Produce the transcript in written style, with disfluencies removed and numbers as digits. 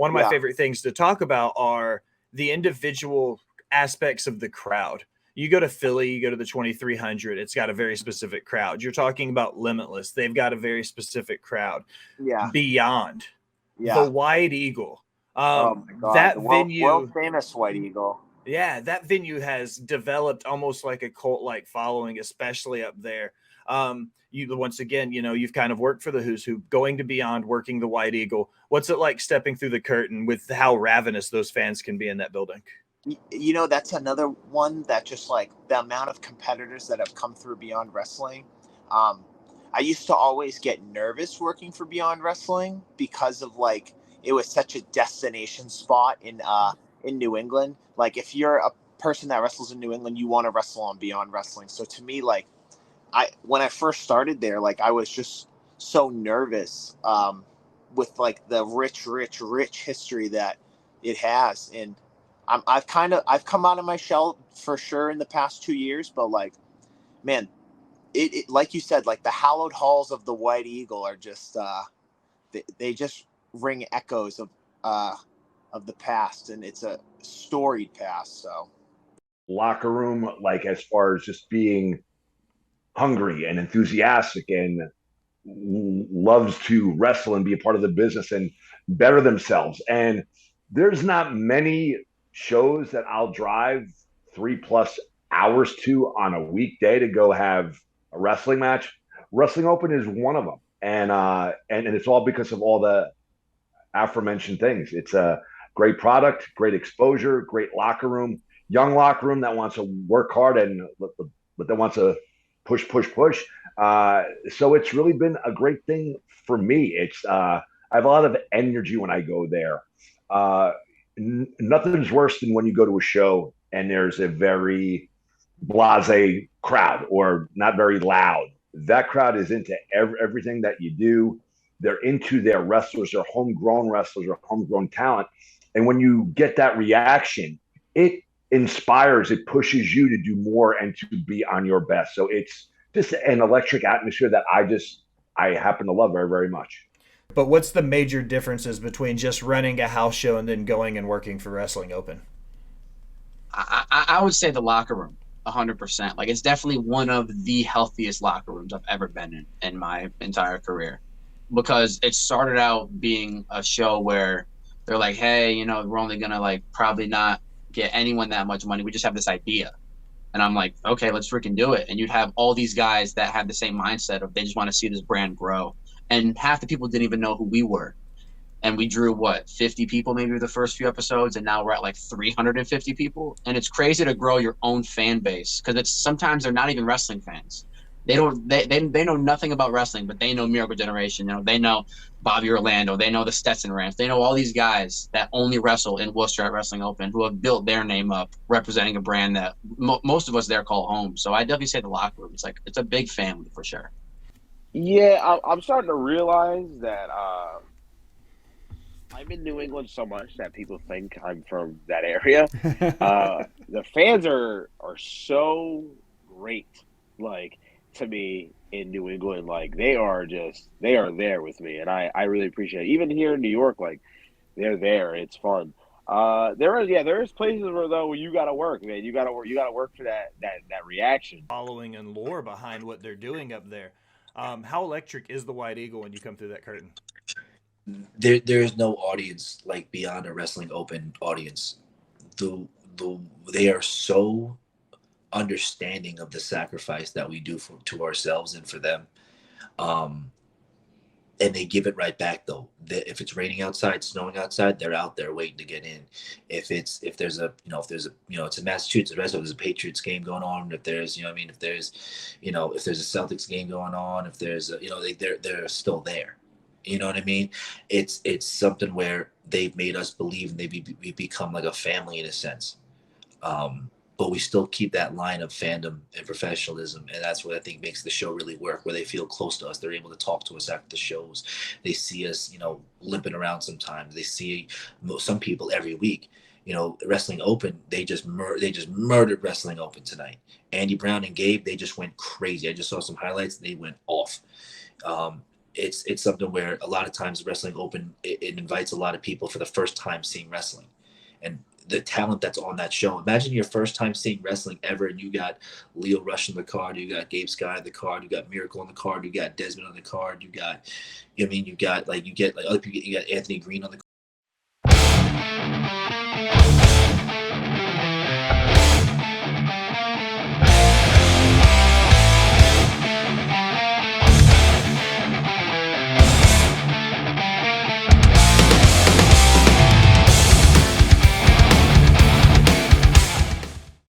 one of my favorite things to talk about are the individual aspects of the crowd. You go to Philly, you go to the 2300, it's got a very specific crowd. You're talking about Limitless, they've got a very specific crowd. Beyond, the White Eagle, oh my God, that the venue, world famous White Eagle. Yeah, that venue has developed almost like a cult-like following, especially up there. You once again, you've kind of worked for the Who's Who, going to Beyond, working the White Eagle. What's it like stepping through the curtain with how ravenous those fans can be in that building? That's another one that just like the amount of competitors that have come through Beyond Wrestling. I used to always get nervous working for Beyond Wrestling because of like it was such a destination spot in New England. Like if you're a person that wrestles in New England, you want to wrestle on Beyond Wrestling. So to me, like when I first started there, like I was just so nervous with like the rich history that it has. And I've come out of my shell for sure in the past 2 years, but like, man, it like you said, like the hallowed halls of the White Eagle are just they just ring echoes of the past, and it's a storied past. So locker room, like as far as just being hungry and enthusiastic and loves to wrestle and be a part of the business and better themselves. And there's not many shows that I'll drive 3+ hours to on a weekday to go have a wrestling match. Wrestling Open is one of them. And it's all because of all the aforementioned things. It's a great product, great exposure, great locker room, young locker room that wants to work hard and but that wants to push. So it's really been a great thing for me. It's I have a lot of energy when I go there. Nothing's worse than when you go to a show and there's a very blasé crowd or not very loud. That crowd is into everything that you do. They're into their wrestlers, their homegrown wrestlers, or homegrown talent. And when you get that reaction, it inspires, it pushes you to do more and to be on your best. So it's just an electric atmosphere that I happen to love very, very much. But what's the major differences between just running a house show and then going and working for Wrestling Open? I would say the locker room, 100%. Like it's definitely one of the healthiest locker rooms I've ever been in my entire career, because it started out being a show where they're like, hey, we're only gonna like probably not get anyone that much money. We just have this idea. And I'm like, okay, let's freaking do it. And you'd have all these guys that have the same mindset of they just want to see this brand grow. And half the people didn't even know who we were. And we drew 50 people maybe the first few episodes, and now we're at like 350 people. And it's crazy to grow your own fan base, because sometimes they're not even wrestling fans. They know nothing about wrestling, but they know Miracle Generation. They know Bobby Orlando. They know the Stetson Rams. They know all these guys that only wrestle in Worcester at Wrestling Open, who have built their name up representing a brand that most of us there call home. So I definitely say the locker room. It's a big family for sure. Yeah, I'm starting to realize that I'm in New England so much that people think I'm from that area. The fans are so great. Like, to me in New England, like they are there with me, and I really appreciate it. Even here in New York, like they're there. It's fun. There is places where you gotta work, man. You gotta work for that reaction. Following and lore behind what they're doing up there. How electric is the White Eagle when you come through that curtain? There is no audience like Beyond a Wrestling Open audience. They are so understanding of the sacrifice that we do to ourselves and for them, and they give it right back though. If it's raining outside, snowing outside, they're out there waiting to get in. If there's a it's a Massachusetts wrestler, there's a Patriots game going on, if there's if there's a Celtics game going on, if there's they're still there. You know what I mean? It's something where they've made us believe, and we become like a family in a sense. But we still keep that line of fandom and professionalism, and that's what I think makes the show really work, where they feel close to us. They're able to talk to us after the shows. They see us, limping around sometimes. They see some people every week. Wrestling Open, they just murdered Wrestling Open tonight. Andy Brown and Gabe, they just went crazy. I just saw some highlights. They went off. it's something where a lot of times Wrestling Open, it invites a lot of people for the first time seeing wrestling, and the talent that's on that show. Imagine your first time seeing wrestling ever, and you got Leo Rush on the card, you got Gabe Sky on the card, you got Miracle on the card, you got Dezmond on the card, you got, you know what I mean, you got like, you get like other people, you got Anthony Green on the